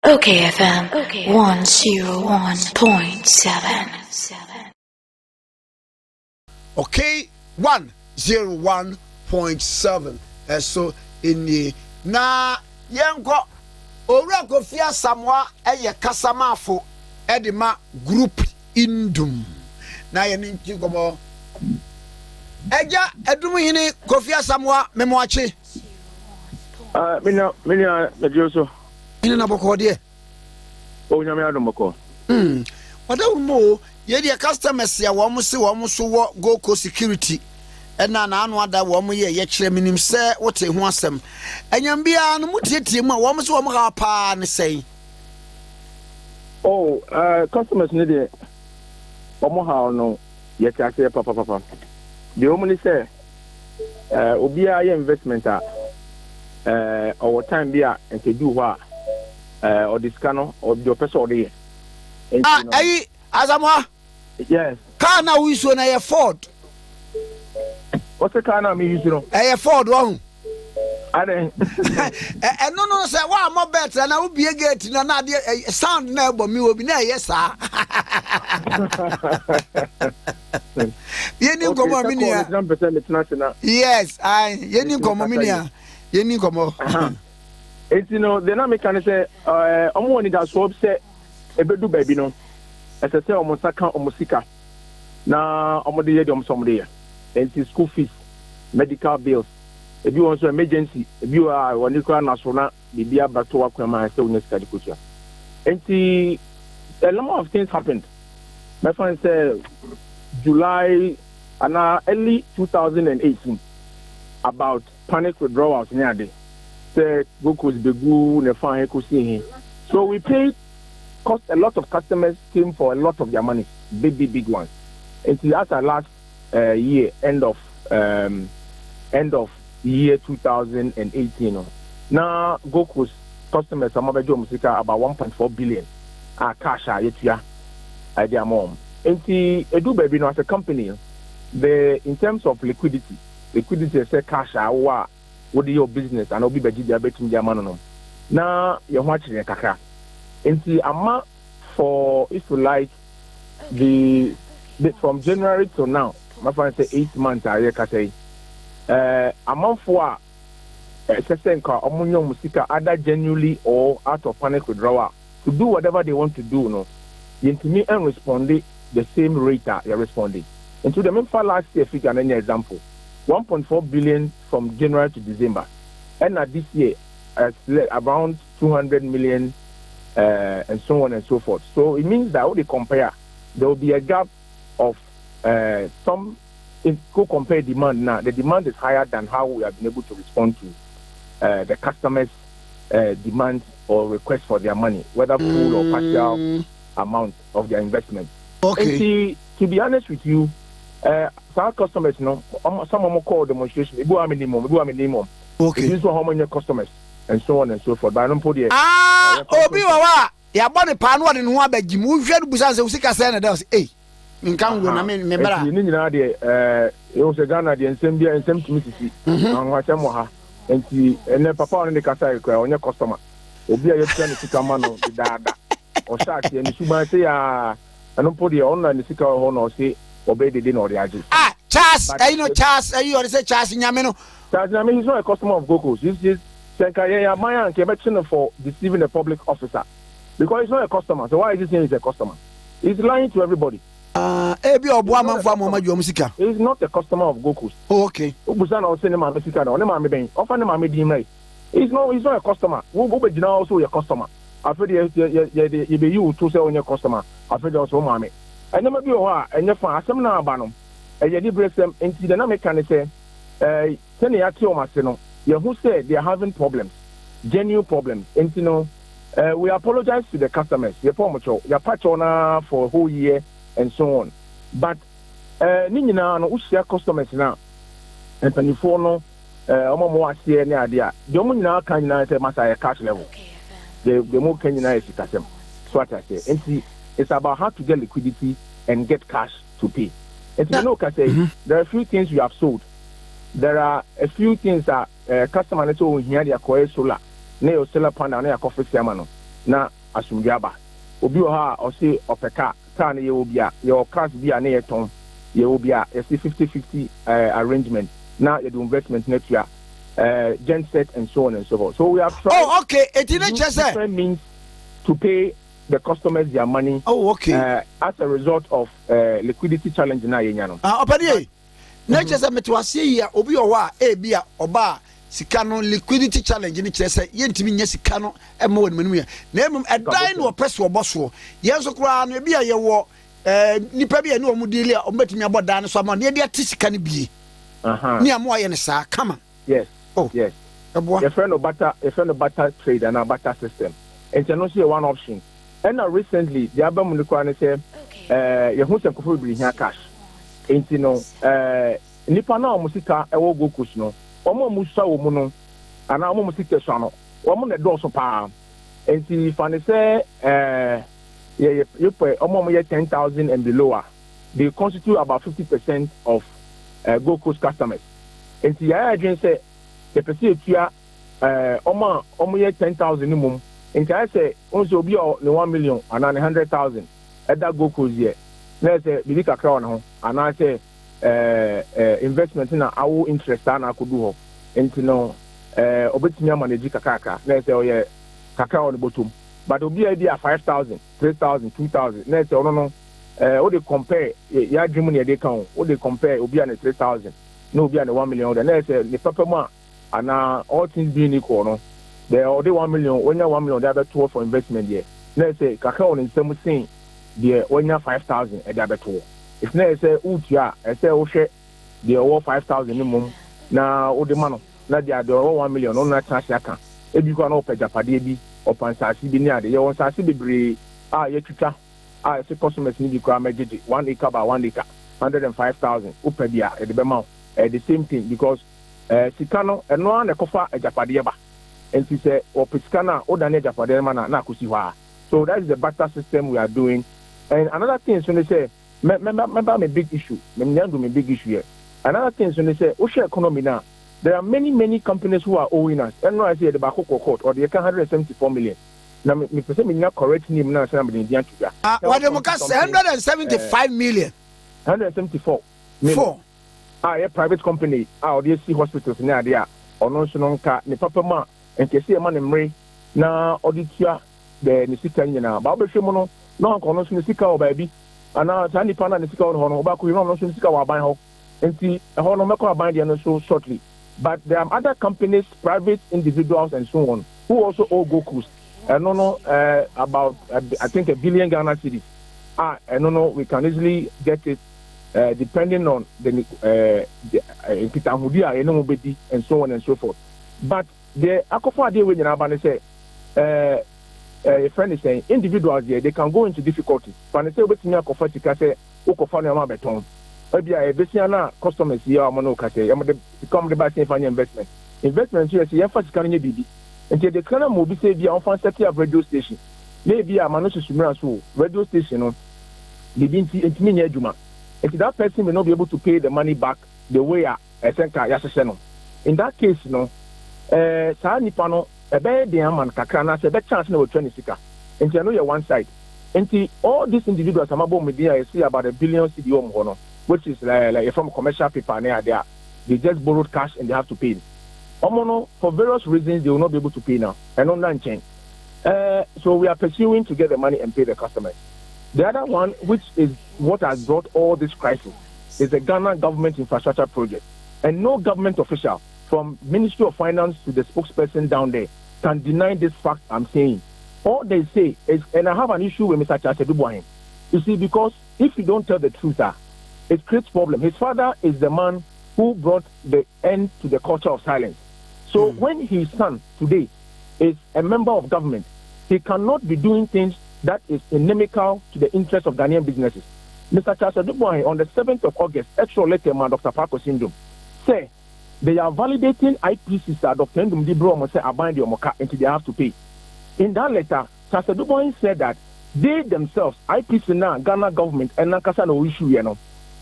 Okay, FM 101.7. Okay, 101.7. So in the na yenko owura kofia samwa eye kasamafo edema Groupe Nduom na ye nti komo eja edum hini kofia samwa memoache mina medioso ina na boko de o nyame adomoko wada mo ye de customers ya wo mo se wo mo so wo go security ena na anu ada wo mo ye kire minim se wote ho asem enyam bia no mutietie mu a wo mo so wo mo ha pa ne sei customers ne de omo ha no ye tiase papa de omo ni se obia ye investment over time bia ente du ho or discano or the person or the Azamwa yes car na we so na ye Ford. What's the car now me use no Ford one ade no say wa mo better na wo bie gate na de sound na egbo mi obi na yes sir yeni komo mi nia yes yeni komo mi nia yeni komo it's the dynamic can say omo woni da so say ebedu baby no ese say omo saka omo sika na omo de yedi omo so omo de and school fees medical bills ebi won so emergency ebi wa woni kwa na so na bibia bato akwama say woni sika dikotua and a lot of things happened. My friend said July and early 2018 about panic withdrawals near day. Say Goku's begu ne fan ekusi. So we paid cost a lot of customers came for a lot of their money, big ones. Until after last year, end of year 2018. Now Goku's customers are about 1.4 billion cash yetuya their mom. And edu baby no as a company, in terms of liquidity is a cash wa what your business and obi beji dia betum dia mano no. Na your watch ne kakra. And ama for if you like the from January to now, my friend say 8 months I say amount for sesenka omunyo musika either genuinely or out of panic withdrawal to do whatever they want to do no. To me and responded the same rate that you're responding. And to the member last year figure an example. 1.4 billion from January to December. And this year around 200 million and so on and so forth. So it means that when they compare, there will be a gap of some if you compare demand now, the demand is higher than how we have been able to respond to the customers' demand or request for their money, whether full or partial amount of their investment. Okay. And to be honest with you, some customers, some of them call demonstration. We go minimum. Okay. This is how many customers and so on and so forth. But I don't put the obi wawa ya bone panu ade no abaji mu hwe busan se usika se na da eh nkan go na me bra ni nyina de e o se Ghana de nsem bia nsem tumi sisi an wa chemo ha enti ene papa on de kasa e kwa onye customer obi a yetua ne sika ma no de daada o shart ye ni suban se ya anu po de on na ne sika ho no se obey de na ori age Charles Charles you say Charles nyame no Charles nyame he's not a customer of Goku's. He's Senka ya maya and kebetin for deceiving a public officer because he's not a customer. So why is he saying he's a customer? He's lying to everybody. He's not a customer of Goku's. Oh, okay. He's not a customer. Also a customer. I feel you to say on your customer. I feel also mommy. I never be and your fan some now banum. And you break them into the dynamic can say send your masino. Who said they are having problems, genuine problems. And we apologize to the customers. Your patch on for a whole year and so on. But Nina no usia customers now and 24 no more see any idea. The only now can you say massa cash level. The more can you know so what I say. And see it's about how to get liquidity and get cash to pay. And you know can say there are a few things you have sold. There are a few things that customer need to hear their solar, solar panel, coffee. Now asumdiaba obi o ha o se opeka car na ye obi a ye o cars bi a na ye ton ye obi a ye 50-50 arrangement na ye do investment net ya genset and so on and so forth. So we have tried different means to pay the customers their money. As a result of liquidity challenge na ye nya no. Opadi na chese metwase yi a obi o wa e bia oba sika no liquidity challenge ni chese yentimi nya sika no e ma won manu ya na emum edan no opese oboso yenso kura no e bia ye wo nipa bia ne o mu dili a o metimi abodan so ama ne dia ti sika no bie ni amo aye ne sa kama. Yes. Yes. Your friend of butter trade and a butter system. And you know, see one option. And recently, the album the Quran said, you who can bring here cash. And you know, Nipana Musika, I will go cushion. Omo Musa Womono, and our Musika Sano, Woman at Dorso Palm. And see if I say, you pay almost 10,000 and below. They constitute about 50% of Goku's customers. And see, I again say, the percentage almost 10,000 minimum. And I say, also be 1 million and 100,000 at that Goku's year. Let's say, be a crown, and I say, investment in our interest and I could do. And you know, Obetimia manage Kakaka. Let's say, oh, yeah, Kaka on the bottom. But it'll be idea 5,000, 3,000, 2,000. Let's say, oh, no. What they compare, yeah, Germany, they count. What they compare, will be on 3,000. No, be on 1 million. Then let's say, the papa and all things being equal, no. They already 1 million, when you're 1 million, the other 2 for investment here. Let's say, Kakao in some thing, the when you're 5,000 at the other 2. If let's say, Utia, I say, oh, shit, they are 5,000 minimum. Now, all the money, not the other 1 million, no, not chance. If you can open Japadi or Pansasi, be near the Yon Sasi, be Yetuka. I say customers need to come 1 acre by 1 acre, 105,000 Upedia at the Bemau. The same thing because Sikano and no one a cofa a Japadiaba. And she said, or Piscana or Dane Japademana Nakusiwa. So that is the barter system we are doing. And another thing is when they say, remember my big issue, my big issue here. Another thing is when they say, Osha economy now, there are many companies who are owing us. And no, I say the Bako Court or the 174 million. Now, me person me not correct name now. Say I'm in Indian Tuga. What them can 175 million. 174 million. 4. A private company. They see hospitals near there. Or no, so no car. Ne papa ma. And can see a man in Ray. Now, auditia the Nisika na. But we mono. No, kono so Nisika o baby. And now, Tani Pana Nisika on hono. Oba kuyi no so Nisika wa ban ho. And see, a hono meko ban there no so shortly. But there are other companies, private individuals, and so on, who also owe Goku's. About I think $1 billion Ghana cedis. No, we can easily get it depending on the Peter Hudia, and so on and so forth. But the Akofa day when you say a friend is saying individuals here they can go into difficulties. When say what's near Kofa Tika say Okofa no beton. Maybe a Bessiana customers here are Monokase, become the best investment. Investment here is the emphasis can be. And the kind of movie say the enfant set up radio station. Maybe a manage to radio station, they didn't see it mean Juma. And that person may not be able to pay the money back the way I think I in that case, Nipano, a bad man, Kakana said that chance no 26. And you know your one side. And all these individuals, I'm about media, I see about $1 billion CDO, which is like from commercial paper near there. They just borrowed cash and they have to pay. For various reasons, they will not be able to pay now. And on that chain. So we are pursuing to get the money and pay the customers. The other one, which is what has brought all this crisis, is the Ghana government infrastructure project. And no government official, from Ministry of Finance to the spokesperson down there, can deny this fact I'm saying. All they say is, and I have an issue with Mr. Chasedubuahin. You see, because if you don't tell the truth, it creates problem. His father is the man who brought the end to the culture of silence. So when his son today is a member of government, he cannot be doing things that is inimical to the interests of Ghanaian businesses. Mr. Chasedubuahin, on the 7th of August, extra letter man, Dr. Parko Syndrome, say they are validating IPCs that Dr. Ndum Dibro say abide the Omoka until they have to pay. In that letter, Chasedubuahin said that they themselves, IPC now, Ghana government, and Nankasa no issue,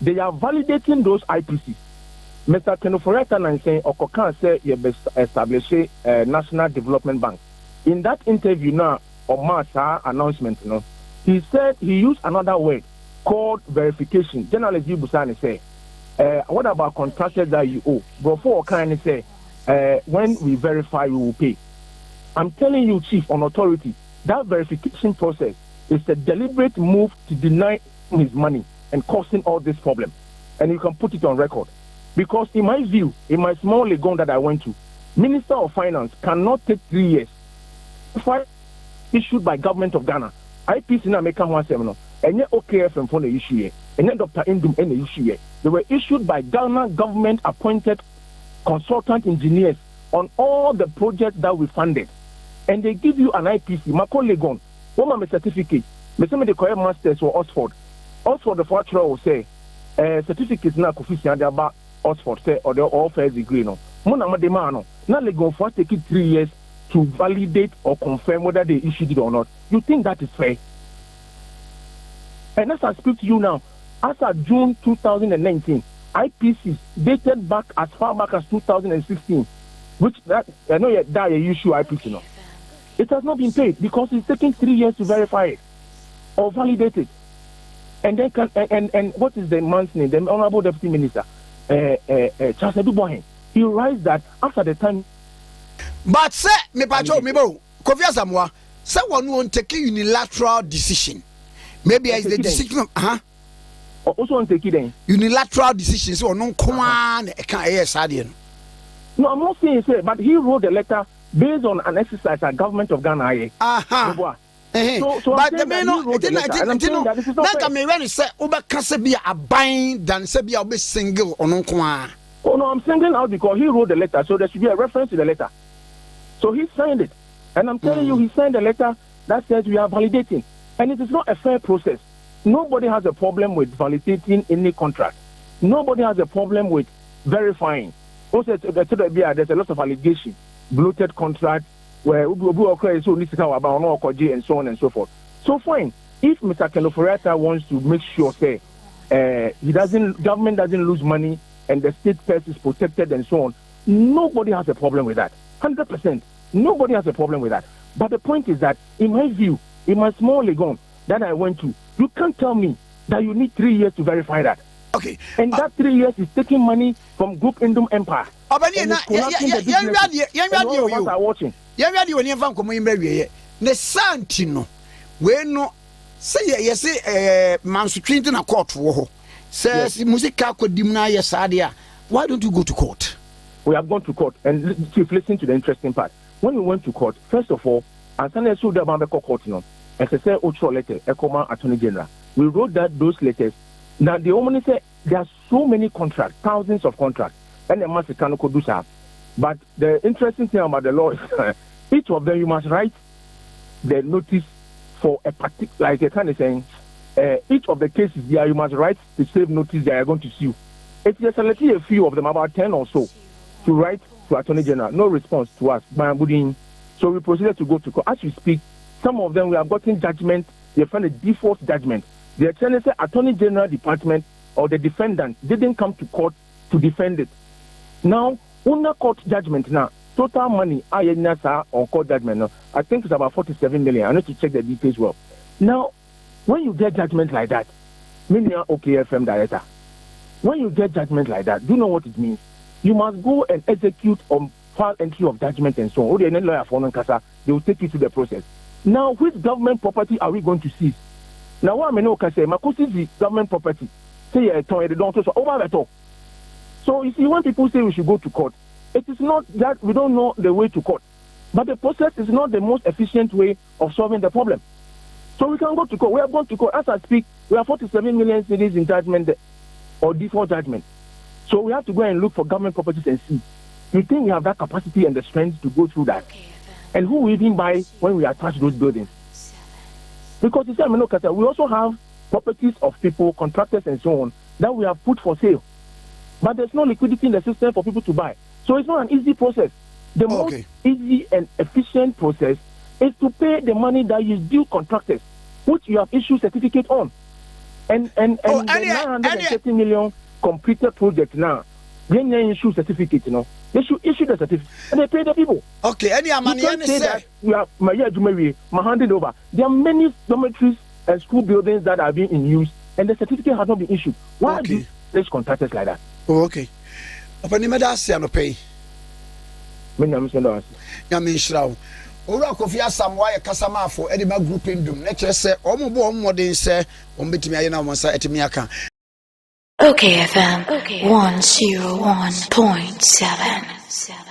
they are validating those IPCs. Mr. Kenoforeta and saying Okokan say you establish a National Development Bank. In that interview now, or mass announcement, he said he used another word called verification. Journalist Busani say, what about contractors that you owe? Before kind of say, when we verify, we will pay. I'm telling you, Chief, on authority, that verification process is a deliberate move to deny his money and causing all this problem. And you can put it on record. Because in my view, in my small legon that I went to, Minister of Finance cannot take 3 years. Fine issued by government of Ghana. IPC na meka ho asem no. Enye OKFM for the issue here. Enye Dr. Nduom any issue here. They were issued by Ghana government appointed consultant engineers on all the projects that we funded. And they give you an IPC. Mako Legon. One my certificate. Me say me the correct masters for Oxford. Oxford the fortune will say certificates na kofisi ade aba Oxford say or the all first degree no. Mo na mo de ma no. Na Legon for take it 3 years to validate or confirm whether they issued it or not. You think that is fair? And as I speak to you now, as of June 2019, IPCs dated back as far back as 2016, which that I know that you issue IPC now. It has not been paid because it's taking 3 years to verify it or validate it. And then and what is the man's name? The Honorable Deputy Minister, Charles Edubohen. He writes that after the time. But say me pacho me bro Kofi Asamoah say one won't take a unilateral decision. Maybe it's the decision also on take it then. Unilateral decisions or non command No, I'm not saying say, but he wrote a letter based on an exercise at government of Ghana. So but the man that me when say Uber can be a bind than say be a single or non command. Oh no, I'm singling out because he wrote the letter, so there should be a reference to the letter. So he signed it. And I'm telling you, he signed a letter that says we are validating. And it is not a fair process. Nobody has a problem with validating any contract. Nobody has a problem with verifying. Also, there's a lot of allegations, bloated contracts, where and so on and so forth. So fine. If Mr. Kenoforiata wants to make sure, say, government doesn't lose money and the state purse is protected and so on, nobody has a problem with that. 100%. Nobody has a problem with that. But the point is that, in my view, in my small legon that I went to, you can't tell me that you need 3 years to verify that. Okay. And that 3 years is taking money from Groupe Nduom Empire. Why don't you go to court? We have gone to court, and Chief, listen to the interesting part. When we went to court, first of all, as soon as we court, as I said, letter, Attorney General, we wrote those letters. Now the woman said there are so many contracts, thousands of contracts, and the master cannot do so. But the interesting thing about the law is each of them you must write the notice for a particular, like a kind of saying, each of the cases there you must write the same notice they are going to sue. It's just a few of them, about 10 or so, to write to Attorney General. No response to us. So we proceeded to go to court. As we speak, some of them we have gotten judgment. They found a default judgment. The Attorney General Department or the defendant didn't come to court to defend it. Now, under court judgment now, total money on court judgment now, I think it's about 47 million. I need to check the details well. Now, when you get judgment like that, meaning OKFM director, when you get judgment like that, do you know what it means? You must go and execute on file entry of judgment and so on. Or the lawyer for they will take you to the process. Now, which government property are we going to seize? Now, what I mean, okay, say, Makosi government property. Say, they don't over at all. So, you see, when people say we should go to court, it is not that we don't know the way to court. But the process is not the most efficient way of solving the problem. So, we can go to court. We have gone to court. As I speak, we have 47 million cedis in judgment or default judgment. So, we have to go and look for government properties and see. You think we have that capacity and the strength to go through that? And who will even buy when we attach those buildings? Because you see, we also have properties of people, contractors and so on, that we have put for sale. But there's no liquidity in the system for people to buy. So it's not an easy process. The most easy and efficient process is to pay the money that you due contractors, which you have issued certificate on. And the 930 million completed project now, then you issue certificate, They should issue the certificate and they pay the people. Okay, any money you can't say that you are my handing over. There are many dormitories and school buildings that are being in use, and the certificate has not been issued. Why do such contractors like that? Oh, okay. Upon the medal, no pay. Yamin Shroud. Ora Kofi Asam why Kasama for Edinburgh Groupe Nduom. Nature say, Omo modern say, Bitimiana Monsa etimiaka. Okay, FM 101.7.